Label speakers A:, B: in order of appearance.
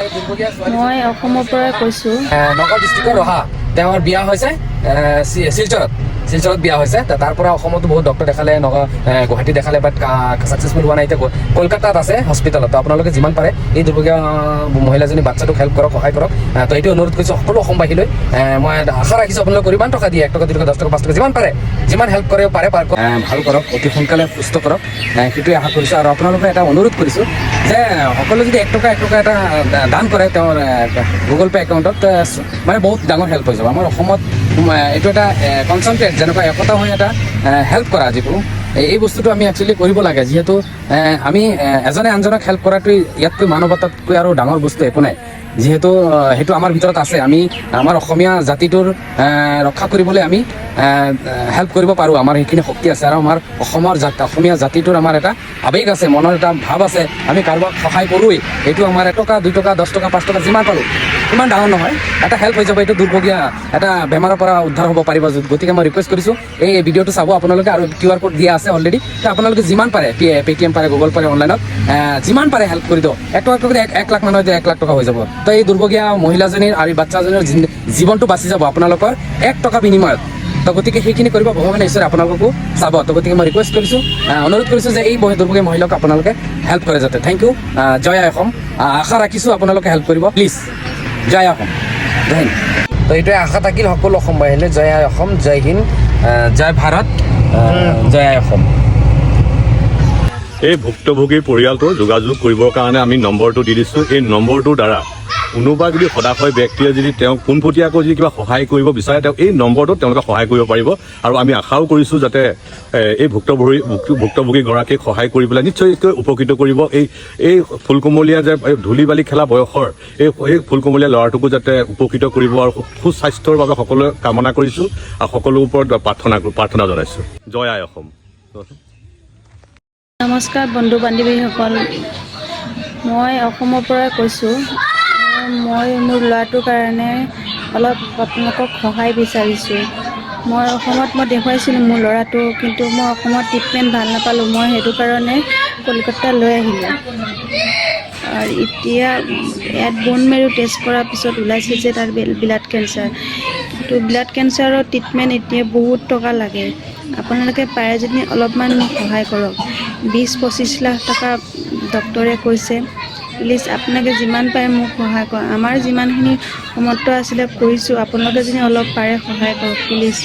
A: মই অসমৰ পৰা কৈছোঁ।
B: নগাঁও ডিষ্ট্ৰিক্টৰ ৰহা তেওঁৰ বিয়া হৈছে শিলচৰত বিয়া হৈছে। তাৰ পৰা অসমতো বহুত ডক্টৰ দেখালে, নগাঁও গুৱাহাটী দেখালে, বাট ছাকচেছফুল হোৱা নাই। এতিয়া কলকাতাত আছে হস্পিটেলত। আপোনালোকে যিমান পাৰে এই দুৰ্ভগীয়া মহিলাজনী বাচ্চাটোক হেল্প কৰক, সহায় কৰক। তো এইটো অনুৰোধ কৰিছোঁ সকলো অসমবাসীলৈ। মই আশা ৰাখিছোঁ আপোনালোকে যিমান টকা দিয়ে, 1 টকা 2 টকা 10 টকা 5 টকা যিমান পাৰে, যিমান হেল্প কৰিব পাৰে ভাল কৰক, অতি সোনকালে সুস্থ কৰক। সেইটোৱে আশা কৰিছোঁ। আৰু আপোনালোকে এটা অনুৰোধ কৰিছোঁ যে সকলোৱে যদি 1 টকা এটা দান কৰে তেওঁৰ গুগল পে' একাউণ্টত, মানে বহুত ডাঙৰ হেল্প হৈ যাব। আমাৰ অসমত এইটো এটা কনচেনট্ৰেট যেনেকুৱা একতা হৈ এটা হেল্প কৰা যিকোনো এই বস্তুটো আমি একচুৱেলি কৰিব লাগে। যিহেতু আমি এজনে আনজনক হেল্প কৰাটো ইয়াতকৈ মানৱতাতকৈ আৰু ডাঙৰ বস্তু একো নাই। যিহেতু সেইটো আমাৰ ভিতৰত আছে। আমি আমাৰ অসমীয়া জাতিটোৰ ৰক্ষা কৰিবলৈ আমি হেল্প কৰিব পাৰোঁ। আমাৰ সেইখিনি শক্তি আছে। আৰু আমাৰ অসমীয়া জাতিটোৰ আমাৰ এটা আৱেগ আছে, মনৰ এটা ভাৱ আছে। আমি কাৰোবাক সহায় কৰোঁৱেই। এইটো আমাৰ 1 টকা 2 টকা 10 টকা 5 টকা যিমান পাৰোঁ, ইমান ডাঙৰ নহয়, এটা হেল্প হৈ যাব। এইটো দুৰ্ভগীয়া এটা বেমাৰৰ পৰা উদ্ধাৰ হ'ব পাৰিব। গতিকে মই ৰিকুৱেষ্ট কৰিছোঁ এই ভিডিঅ'টো চাব আপোনালোকে। আৰু QR কোড দিয়া আছে অলৰেডি। তো আপোনালোকে যিমান পাৰে পেটিএম পাৰে, গুগল পাৰে, অনলাইনত যিমান পাৰে হেল্প কৰি দিয়ক। 1 টকা কৰি 1 লাখ মানুহ দিয়ে 1 লাখ টকা হৈ যাব। তো এই দুৰ্ভগীয়া মহিলাজনীৰ আৰু বাচ্চাজনীৰ জীৱনটো বাচি যাব আপোনালোকৰ 1 টকা বিনিময়ত। তো গতিকে সেইখিনি কৰিব ভগৱানে ঈশ্বৰে আপোনালোকো চাব। তো গতিকে মই ৰিকুৱেষ্ট কৰিছোঁ, অনুৰোধ কৰিছোঁ যে এই দুৰ্ভগীয়া মহিলাক আপোনালোকে হেল্প কৰে যাতে। Thank you. জয় আই অসম। আশা ৰাখিছোঁ আপোনালোকে হেল্প কৰিব প্লিজ। জয় অসম, জয় হিন্দ। তো এইটোৱে আশা থাকিল সকলো অসমবাসীলৈ। জয় আই অসম, জয় হিন্দ, জয় ভাৰত, জয় আই অসম।
C: এই ভুক্তভোগীৰ পৰিয়ালটো যোগাযোগ কৰিবৰ কাৰণে আমি নম্বৰটো দি দিছোঁ। এই নম্বৰটোৰ দ্বাৰা কোনোবা যদি সদাশয় ব্যক্তিয়ে যদি তেওঁক পোনপটীয়াকৈ যদি কিবা সহায় কৰিব বিচাৰে, তেওঁ এই নম্বৰটোত তেওঁলোকে সহায় কৰিব পাৰিব। আৰু আমি আশাও কৰিছোঁ যাতে এই ভুক্তভোগীগৰাকীক সহায় কৰি পেলাই নিশ্চয়কৈ উপকৃত কৰিব। এই ফুলকুমলীয়া যে ধূলি বালি খেলা বয়সৰ এই ফুলকুমলীয়া ল'ৰাটোকো যাতে উপকৃত কৰিব। আৰু সুস্বাস্থ্যৰ বাবে সকলোৱে কামনা কৰিছোঁ আৰু সকলোৰ ওপৰত প্ৰাৰ্থনা জনাইছোঁ। জয় আই অসম।
A: নমস্কাৰ বন্ধু বান্ধৱীসকল, মই অসমৰ পৰা কৈছোঁ। মই মোৰ ল'ৰাটোৰ কাৰণে অলপ আপোনালোকক সহায় বিচাৰিছোঁ। মই অসমত দেখুৱাইছিলোঁ মোৰ ল'ৰাটো, কিন্তু মই অসমত ট্ৰিটমেণ্ট ভাল নাপালোঁ। মই সেইটো কাৰণে কলকাতা লৈ আহিলোঁ। আৰু এতিয়া ইয়াত বন মেৰু টেষ্ট কৰাৰ পিছত ওলাইছে যে তাৰ ব্লাড কেঞ্চাৰ। কিন্তু ব্লাড কেঞ্চাৰৰ ট্ৰিটমেণ্ট এতিয়া বহুত টকা লাগে। আপোনালোকে পাৰে যদি অলপমান মোক সহায় কৰক। 20-25 লাখ টকা ডক্টৰে কৈছে। প্লিজ আপোনালোকে যিমান পাৰে মোক সহায় কৰক। আমাৰ যিমানখিনি সমৰ্থ আছিলে কৰিছোঁ, আপোনালোকে যদি অলপ পাৰে সহায় কৰক প্লিজ।